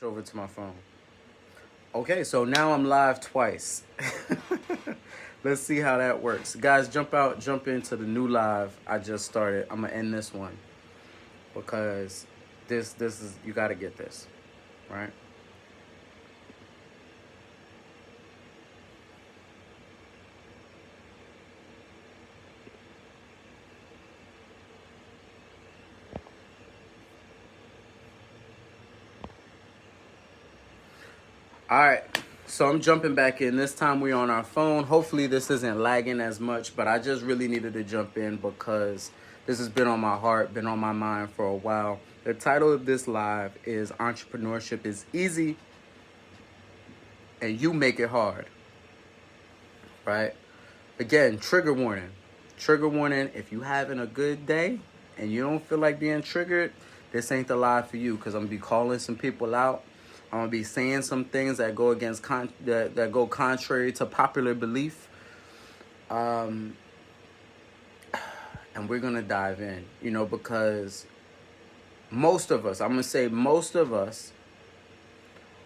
Over to my phone. Okay, so now I'm live twice. Let's see how that works. Guys, jump into the new live I just started. I'm gonna end this one because this is, you gotta get this, right? All right, so I'm jumping back in. This time we're on our phone. Hopefully this isn't lagging as much, but I just really needed to jump in because this has been on my heart, been on my mind for a while. The title of this live is Entrepreneurship is Easy and You Make It Hard, right? Again, trigger warning. Trigger warning, if you having a good day and you don't feel like being triggered, this ain't the live for you, because I'm going to be calling some people out. I'm gonna be saying some things that go against that go contrary to popular belief, and we're gonna dive in. Because most of us, I'm gonna say most of us,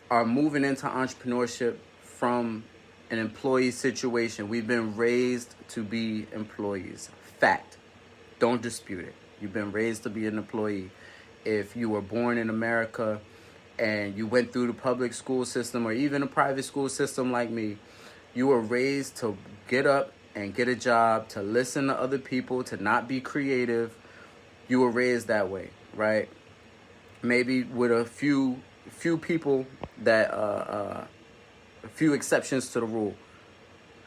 are moving into entrepreneurship from an employee situation. We've been raised to be employees. Fact. Don't dispute it. You've been raised to be an employee. If you were born in America and you went through the public school system or even a private school system like me, you were raised to get up and get a job, to listen to other people, to not be creative. You were raised that way, right? Maybe with a few people that, a few exceptions to the rule.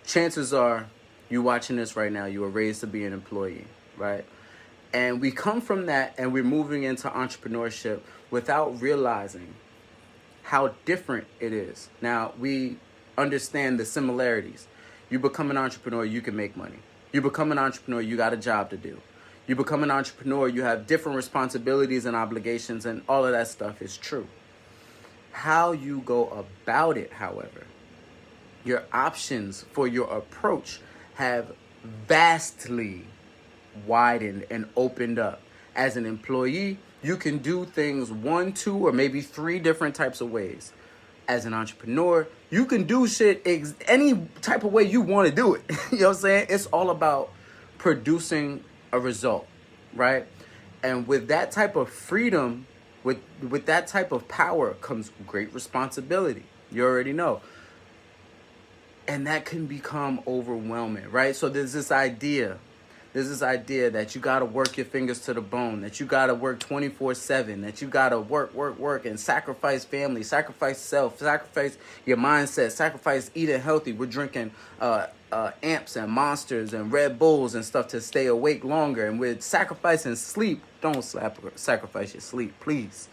Chances are you watching this right now, you were raised to be an employee, right? And we come from that and we're moving into entrepreneurship without realizing how different it is. Now, we understand the similarities. You become an entrepreneur, you can make money. You become an entrepreneur, you got a job to do. You become an entrepreneur, you have different responsibilities and obligations, and all of that stuff is true. How you go about it, however, your options for your approach have vastly widened and opened up. As an employee, you can do things 1, 2, or maybe 3 different types of ways. As an entrepreneur, you can do shit any type of way you want to do it. You know what I'm saying? It's all about producing a result, right? And with that type of freedom, with that type of power comes great responsibility. You already know. And that can become overwhelming, right? So there's this idea that you got to work your fingers to the bone, that you got to work 24/7, that you got to work, and sacrifice family, sacrifice self, sacrifice your mindset, sacrifice eating healthy. We're drinking amps and monsters and Red Bulls and stuff to stay awake longer. And we're sacrificing sleep. Don't sacrifice your sleep, please.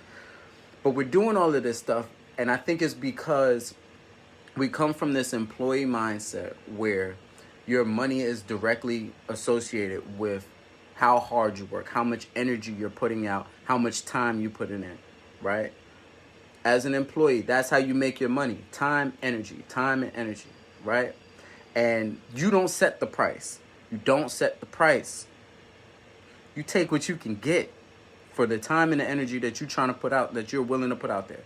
But we're doing all of this stuff. And I think it's because we come from this employee mindset where your money is directly associated with how hard you work, how much energy you're putting out, how much time you put in, right? As an employee, that's how you make your money. Time and energy, right? And you don't set the price. You don't set the price. You take what you can get for the time and the energy that you're trying to put out, that you're willing to put out there.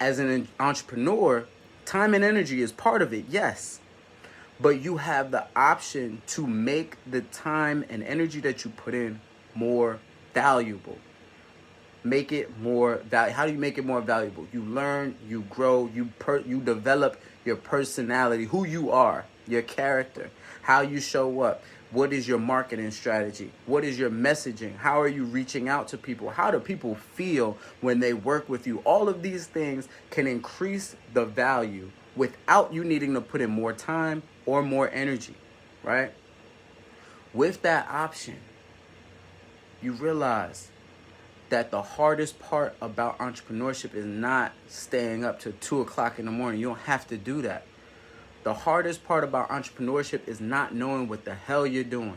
As an entrepreneur, time and energy is part of it, yes. But you have the option to make the time and energy that you put in more valuable. Make it more valuable. How do you make it more valuable? You learn, you grow, you develop your personality, who you are, your character, how you show up. What is your marketing strategy? What is your messaging? How are you reaching out to people? How do people feel when they work with you? All of these things can increase the value without you needing to put in more time or more energy, right? With that option, you realize that the hardest part about entrepreneurship is not staying up till 2 o'clock in the morning. You don't have to do that. The hardest part about entrepreneurship is not knowing what the hell you're doing.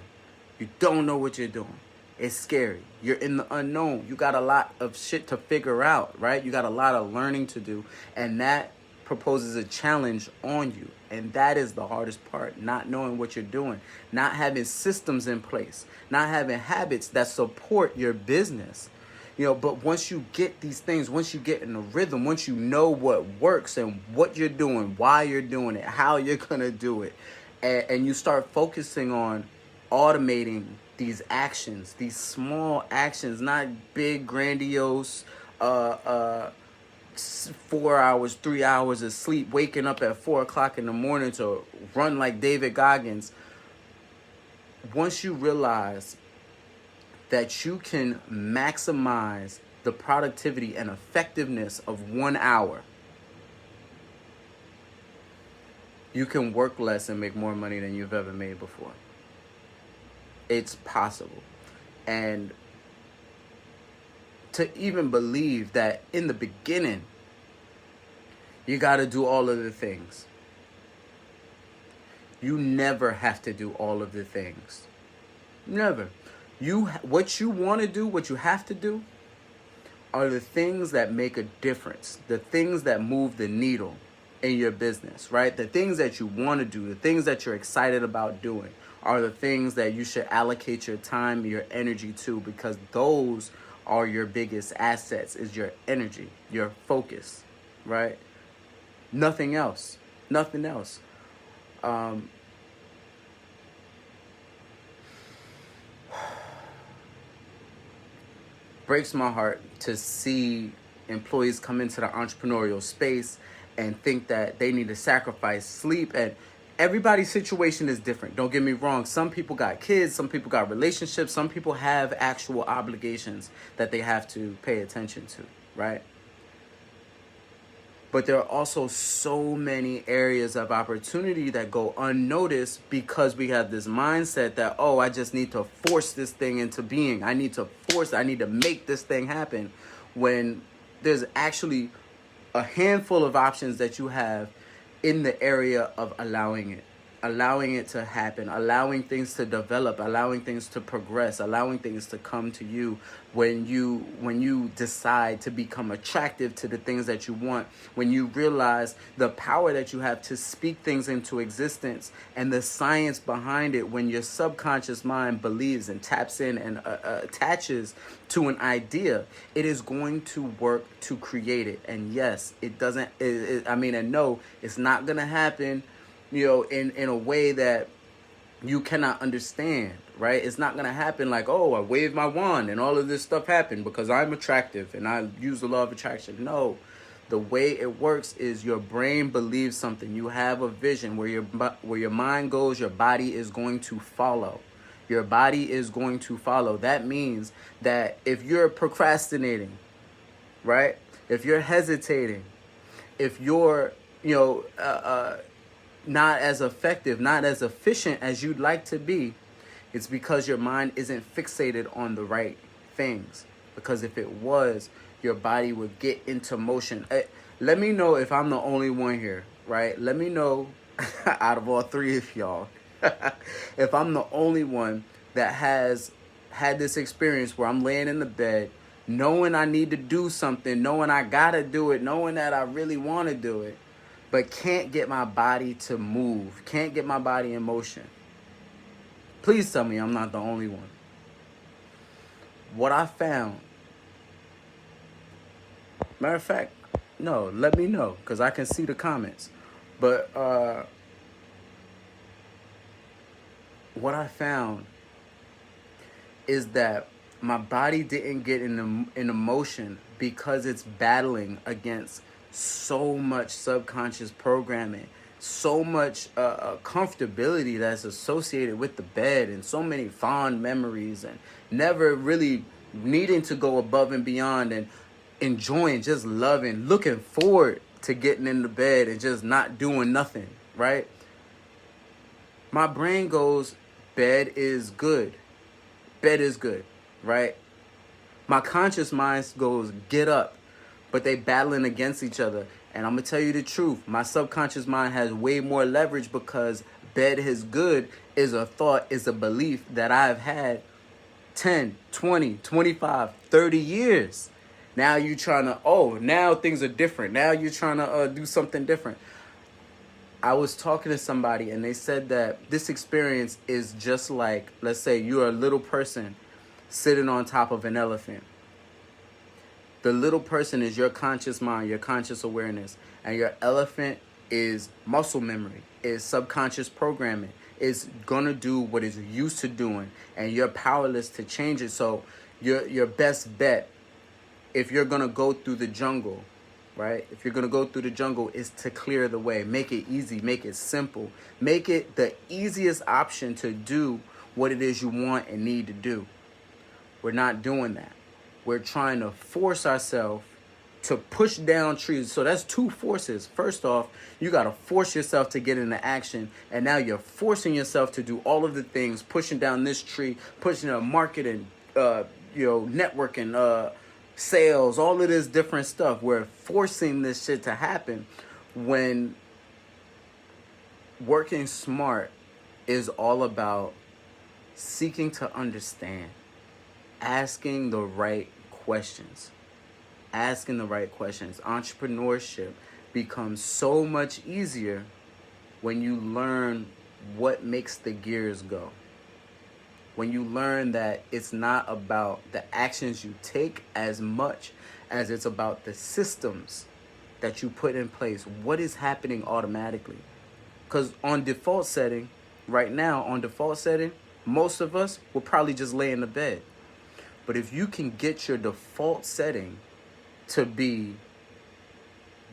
You don't know what you're doing. It's scary. You're in the unknown. You got a lot of shit to figure out, right? You got a lot of learning to do, and that proposes a challenge on you. And that is the hardest part, not knowing what you're doing, not having systems in place, not having habits that support your business. But once you get these things, once you get in the rhythm, once you know what works and what you're doing, why you're doing it, how you're going to do it, and you start focusing on automating these actions, these small actions, not big, grandiose, 4 hours, 3 hours of sleep, waking up at 4 o'clock in the morning to run like David Goggins. Once you realize that you can maximize the productivity and effectiveness of 1 hour, you can work less and make more money than you've ever made before. It's possible. And to even believe that in the beginning, you got to do all of the things. You never have to do all of the things. Never. What you want to do, what you have to do, are the things that make a difference. The things that move the needle in your business, right? The things that you want to do, the things that you're excited about doing, are the things that you should allocate your time, your energy to, because those are your biggest assets, is your energy, your focus, right? Nothing else. Nothing else. Breaks my heart to see employees come into the entrepreneurial space and think that they need to sacrifice sleep. And everybody's situation is different. Don't get me wrong. Some people got kids. Some people got relationships. Some people have actual obligations that they have to pay attention to, right? But there are also so many areas of opportunity that go unnoticed because we have this mindset that, oh, I just need to force this thing into being. I need to make this thing happen, when there's actually a handful of options that you have in the area of allowing it to happen, allowing things to develop, allowing things to progress, allowing things to come to you when you decide to become attractive to the things that you want, when you realize the power that you have to speak things into existence and the science behind it, when your subconscious mind believes and taps in and attaches to an idea, it is going to work to create it. And yes, no, it's not going to happen in a way that you cannot understand, right? It's not going to happen like, oh, I waved my wand and all of this stuff happened because I'm attractive and I use the law of attraction. No, the way it works is your brain believes something. You have a vision where your mind goes, your body is going to follow. Your body is going to follow. That means that if you're procrastinating, right? If you're hesitating, if you're, not as effective, not as efficient as you'd like to be, it's because your mind isn't fixated on the right things. Because if it was, your body would get into motion. Let me know if I'm the only one here, right? Let me know out of all three of y'all, if I'm the only one that has had this experience where I'm laying in the bed, knowing I need to do something, knowing I gotta do it, knowing that I really want to do it, but can't get my body to move, can't get my body in motion. Please tell me I'm not the only one. What I found, matter of fact, no, let me know, because I can see the comments. But what I found is that my body didn't get in motion because it's battling against so much subconscious programming, so much comfortability that's associated with the bed, and so many fond memories, and never really needing to go above and beyond, and enjoying, just loving, looking forward to getting in the bed and just not doing nothing, right? My brain goes, bed is good. Bed is good, right? My conscious mind goes, get up. But they battling against each other. And I'm going to tell you the truth. My subconscious mind has way more leverage because bed is good is a thought, is a belief that I've had 10, 20, 25, 30 years. Now you're trying to, now things are different. Now you're trying to do something different. I was talking to somebody and they said that this experience is just like, let's say you're a little person sitting on top of an elephant. The little person is your conscious mind, your conscious awareness, and your elephant is muscle memory, is subconscious programming, is gonna do what it's used to doing, and you're powerless to change it. So your best bet, if you're gonna go through the jungle, right? If you're gonna go through the jungle, is to clear the way. Make it easy, make it simple, make it the easiest option to do what it is you want and need to do. We're not doing that. We're trying to force ourselves to push down trees. So that's two forces. First off, you got to force yourself to get into action. And now you're forcing yourself to do all of the things, pushing down this tree, pushing marketing, networking, sales, all of this different stuff. We're forcing this shit to happen when working smart is all about seeking to understand, asking the right questions. Asking the right questions. Entrepreneurship becomes so much easier when you learn what makes the gears go. When you learn that it's not about the actions you take as much as it's about the systems that you put in place. What is happening automatically? Because on default setting, right now, most of us will probably just lay in the bed. But if you can get your default setting to be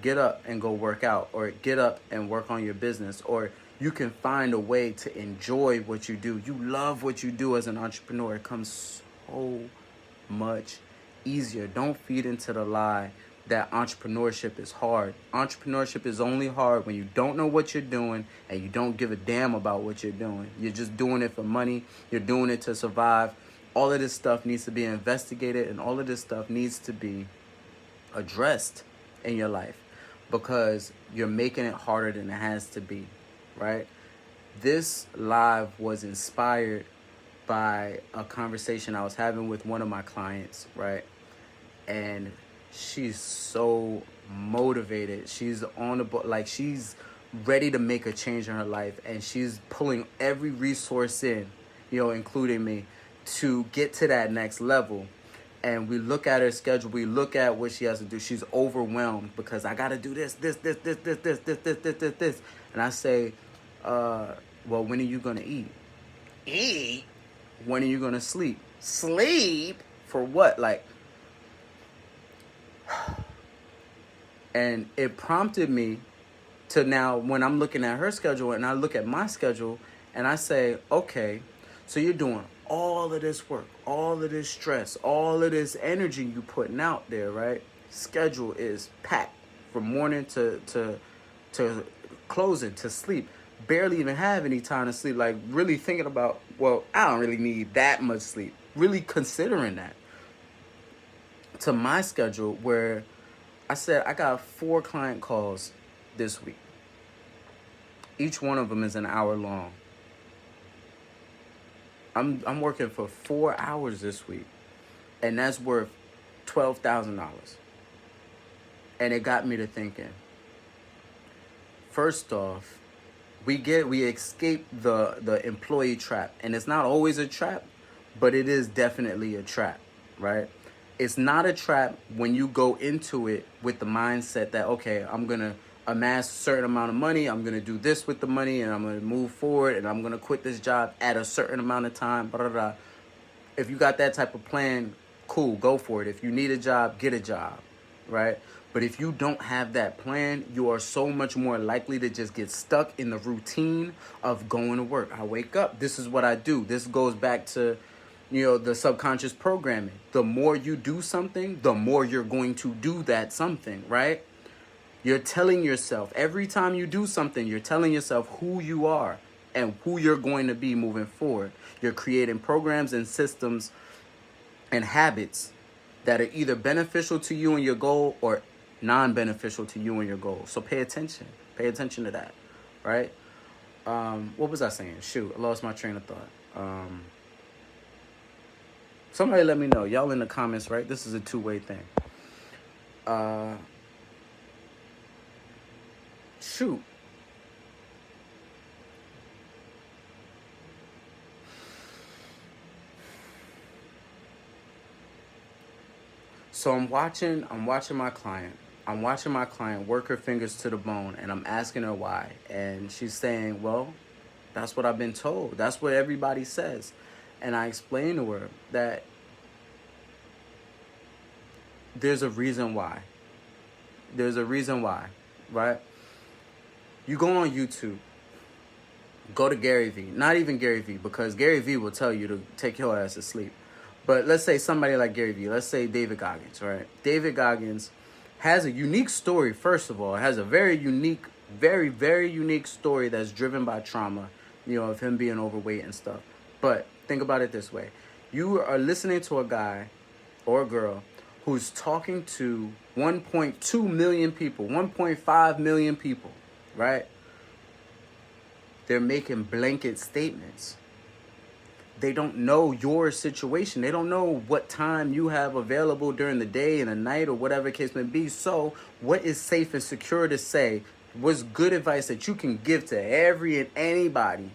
get up and go work out, or get up and work on your business, or you can find a way to enjoy what you do. You love what you do as an entrepreneur. It comes so much easier. Don't feed into the lie that entrepreneurship is hard. Entrepreneurship is only hard when you don't know what you're doing and you don't give a damn about what you're doing. You're just doing it for money. You're doing it to survive. All of this stuff needs to be investigated, and all of this stuff needs to be addressed in your life, because you're making it harder than it has to be, right? This live was inspired by a conversation I was having with one of my clients, right? And she's so motivated. She's on the book, like she's ready to make a change in her life, and she's pulling every resource in, including me, to get to that next level. And we look at her schedule, we look at what she has to do. She's overwhelmed because I gotta do this. And I say, well, when are you gonna eat? Eat? When are you gonna sleep? Sleep? For what? And it prompted me to now, when I'm looking at her schedule and I look at my schedule, and I say, okay, so you're doing all of this work, all of this stress, all of this energy you putting out there, right? Schedule is packed from morning to closing, to sleep. Barely even have any time to sleep. Like really thinking about, well, I don't really need that much sleep. Really considering that. To my schedule, where I said I got 4 client calls this week. Each one of them is an hour long. I'm working for 4 hours this week, and that's worth $12,000. And it got me to thinking. First off, we escape the employee trap, and it's not always a trap, but it is definitely a trap, right? It's not a trap when you go into it with the mindset that, okay, I'm gonna amass a certain amount of money, I'm going to do this with the money, and I'm going to move forward, and I'm going to quit this job at a certain amount of time, blah, blah, blah. If you got that type of plan, cool, go for it. If you need a job, get a job, right? But if you don't have that plan, you are so much more likely to just get stuck in the routine of going to work. I wake up, this is what I do. This goes back to, the subconscious programming. The more you do something, the more you're going to do that something, right? You're telling yourself, every time you do something, you're telling yourself who you are and who you're going to be moving forward. You're creating programs and systems and habits that are either beneficial to you and your goal or non-beneficial to you and your goal. So pay attention. Pay attention to that, right? What was I saying? Shoot, I lost my train of thought. Somebody let me know. Y'all in the comments, right? This is a two-way thing. Shoot. So I'm watching my client. I'm watching my client work her fingers to the bone, and I'm asking her why. And she's saying, well, that's what I've been told. That's what everybody says. And I explain to her that there's a reason why. There's a reason why, right? You go on YouTube, go to Gary Vee. Not even Gary Vee, because Gary Vee will tell you to take your ass to sleep. But let's say somebody like Gary Vee. Let's say David Goggins, right? David Goggins has a unique story, first of all. It has a very unique, very, very unique story that's driven by trauma, of him being overweight and stuff. But think about it this way. You are listening to a guy or a girl who's talking to 1.2 million people, 1.5 million people, right? They're making blanket statements. They don't know your situation. They don't know what time you have available during the day and the night or whatever the case may be. So what is safe and secure to say? What's good advice that you can give to every and anybody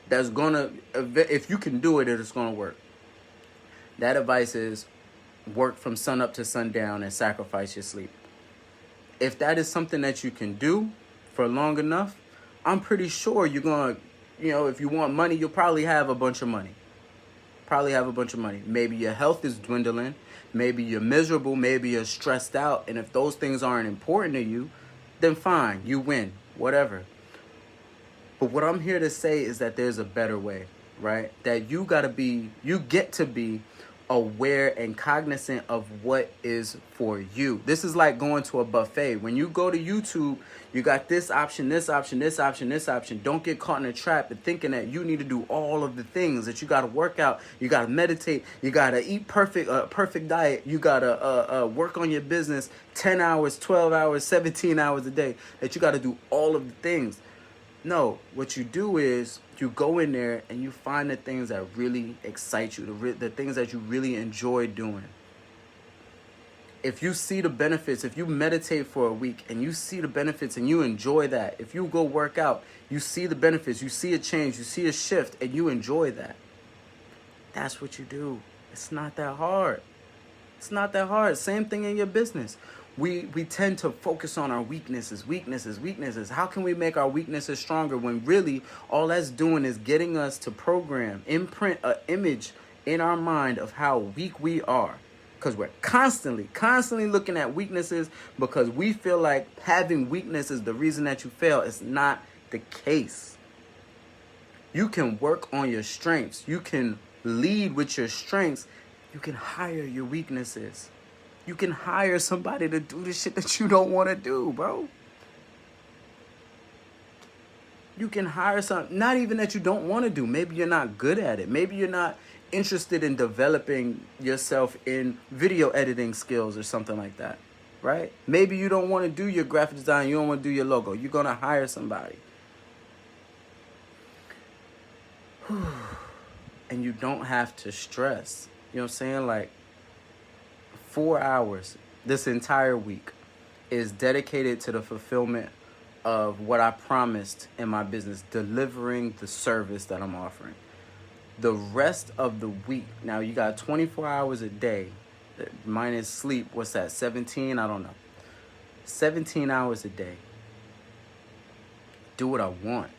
that's gonna, if you can do it, it's gonna work? That advice is work from sun up to sundown and sacrifice your sleep. If that is something that you can do for long enough, I'm pretty sure you're gonna, if you want money, you'll probably have a bunch of money. Maybe your health is dwindling. Maybe you're miserable. Maybe you're stressed out. And if those things aren't important to you, then fine, you win, whatever. But what I'm here to say is that there's a better way, right? That you get to be aware and cognizant of what is for you. This is like going to a buffet. When you go to YouTube, you got this option, this option, this option, this option. Don't get caught in a trap of thinking that you need to do all of the things, that you got to work out, you got to meditate, you got to eat perfect diet, you got to work on your business 10 hours, 12 hours, 17 hours a day, that you got to do all of the things. No, what you do is you go in there and you find the things that really excite you, the things that you really enjoy doing. If you see the benefits, if you meditate for a week and you see the benefits and you enjoy that, if you go work out, you see the benefits, you see a change, you see a shift, and you enjoy that. That's what you do. It's not that hard. It's not that hard. Same thing in your business. We tend to focus on our weaknesses. How can we make our weaknesses stronger when really all that's doing is getting us to imprint an image in our mind of how weak we are? Because we're constantly looking at weaknesses because we feel like having weakness is the reason that you fail. It's not the case. You can work on your strengths. You can lead with your strengths. You can hire your weaknesses. You can hire somebody to do the shit that you don't want to do, bro. You can hire not even that you don't want to do. Maybe you're not good at it. Maybe you're not interested in developing yourself in video editing skills or something like that, right? Maybe you don't want to do your graphic design. You don't want to do your logo. You're going to hire somebody. And you don't have to stress. You know what I'm saying? Like, 4 hours this entire week is dedicated to the fulfillment of what I promised in my business, delivering the service that I'm offering. The rest of the week, now you got 24 hours a day, minus sleep, what's that, 17? I don't know. 17 hours a day. Do what I want.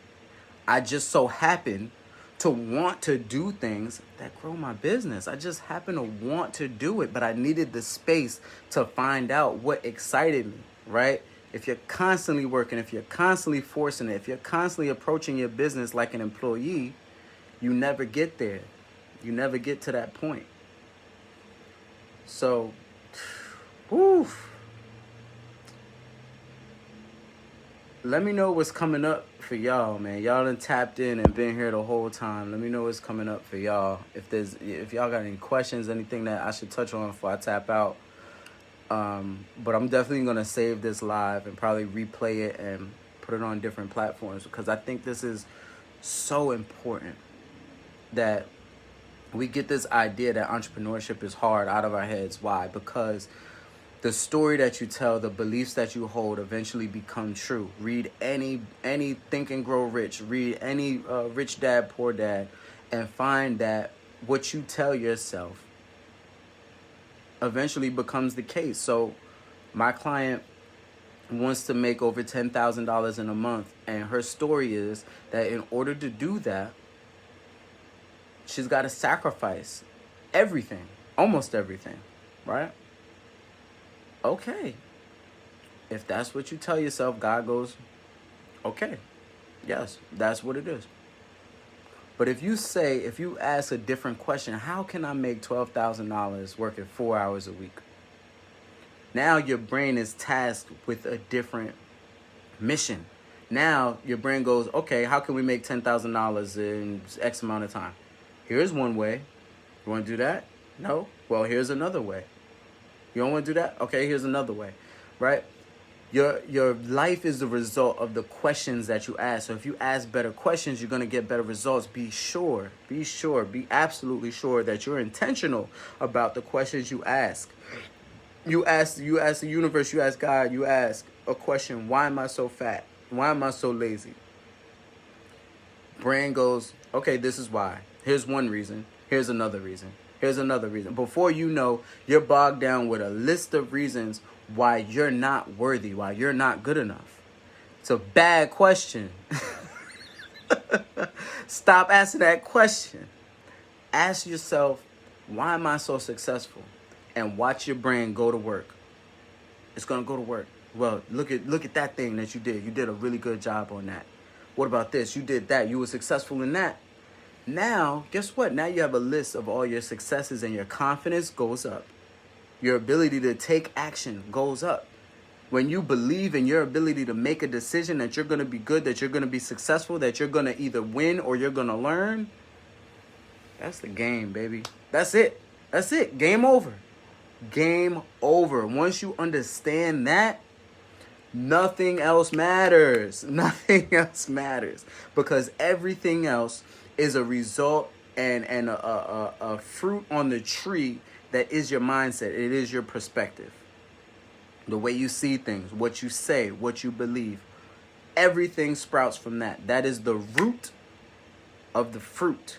I just so happen to want to do things that grow my business. I just happen to want to do it, but I needed the space to find out what excited me, right? If you're constantly working, if you're constantly forcing it, if you're constantly approaching your business like an employee, you never get there. You never get to that point. So, let me know what's coming up for y'all, man. Y'all done tapped in and been here the whole time. Let me know what's coming up for y'all. If y'all got any questions, anything that I should touch on before I tap out. But I'm definitely going to save this live and probably replay it and put it on different platforms, because I think this is so important that we get this idea that entrepreneurship is hard out of our heads. Why? Because the story that you tell, the beliefs that you hold eventually become true. Read any Think and Grow Rich. Read any Rich Dad, Poor Dad, and find that what you tell yourself eventually becomes the case. So my client wants to make over $10,000 in a month, and her story is that in order to do that, she's got to sacrifice everything, almost everything, right? Okay. If that's what you tell yourself, God goes, okay, yes, that's what it is. But if you ask a different question, how can I make $12,000 working 4 hours a week? Now your brain is tasked with a different mission. Now your brain goes, okay, how can we make $10,000 in X amount of time? Here's one way. You want to do that? No? Well, here's another way. You don't want to do that? Okay, here's another way, right? Your life is the result of the questions that you ask. So if you ask better questions, you're going to get better results. Be absolutely sure that you're intentional about the questions you ask. You ask the universe, you ask God, you ask a question, why am I so fat? Why am I so lazy? Brain goes, okay, this is why. Here's one reason. Here's another reason. Here's another reason. Before you know, you're bogged down with a list of reasons why you're not worthy, why you're not good enough. It's a bad question. Stop asking that question. Ask yourself, why am I so successful? And watch your brain go to work. It's going to go to work. Well, look at that thing that you did. You did a really good job on that. What about this? You did that. You were successful in that. Now, guess what? Now you have a list of all your successes, and your confidence goes up. Your ability to take action goes up. When you believe in your ability to make a decision that you're going to be good, that you're going to be successful, that you're going to either win or you're going to learn, that's the game, baby. That's it. That's it. Game over. Game over. Once you understand that, nothing else matters. Nothing else matters. Because everything else is a result and a fruit on the tree that is your mindset. It is your perspective. The way you see things, what you say, what you believe. Everything sprouts from that. That is the root of the fruit.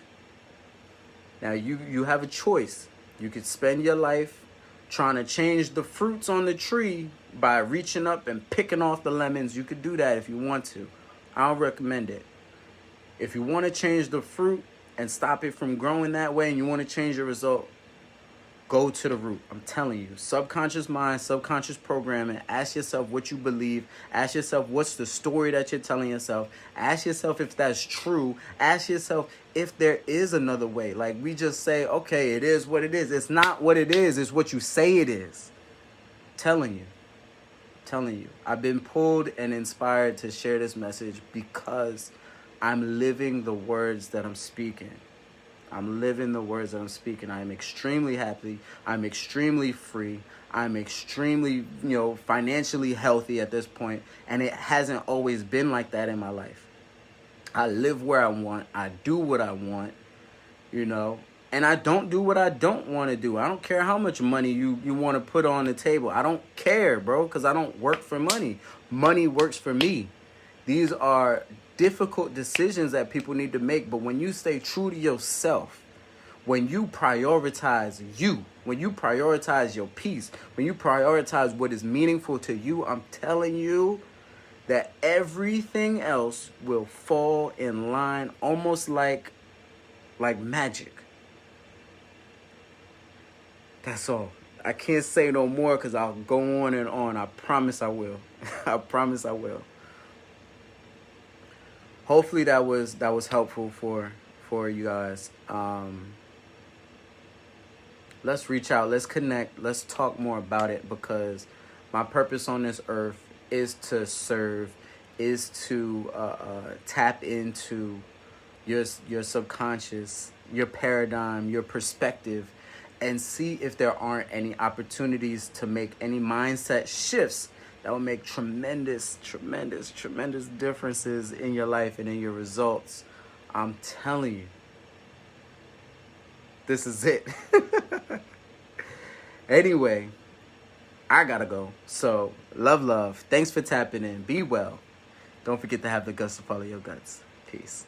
Now, you have a choice. You could spend your life trying to change the fruits on the tree by reaching up and picking off the lemons. You could do that if you want to. I don't recommend it. If you want to change the fruit and stop it from growing that way, and you want to change your result, go to the root. I'm telling you, subconscious mind, subconscious programming. Ask yourself what you believe. Ask yourself what's the story that you're telling yourself. Ask yourself if that's true. Ask yourself if there is another way. Like, we just say, okay, it is what it is. It's not what it is. It's what you say it is. Telling you. I've been pulled and inspired to share this message because I'm living the words that I'm speaking. I'm living the words that I'm speaking. I am extremely happy. I'm extremely free. I'm extremely, financially healthy at this point. And it hasn't always been like that in my life. I live where I want. I do what I want, and I don't do what I don't want to do. I don't care how much money you want to put on the table. I don't care, bro, because I don't work for money. Money works for me. These are difficult decisions that people need to make, but when you stay true to yourself, when you prioritize you, when you prioritize your peace, when you prioritize what is meaningful to you, I'm telling you that everything else will fall in line almost like magic. That's all. I can't say no more because I'll go on and on. I promise I will. I promise I will. Hopefully that was helpful for you guys. Let's reach out. Let's connect. Let's talk more about it, because my purpose on this earth is to serve, is to tap into your subconscious, your paradigm, your perspective, and see if there aren't any opportunities to make any mindset shifts that will make tremendous differences in your life and in your results. I'm telling you, this is it. Anyway, I gotta go. So, love. Thanks for tapping in. Be well. Don't forget to have the guts to follow your guts. Peace.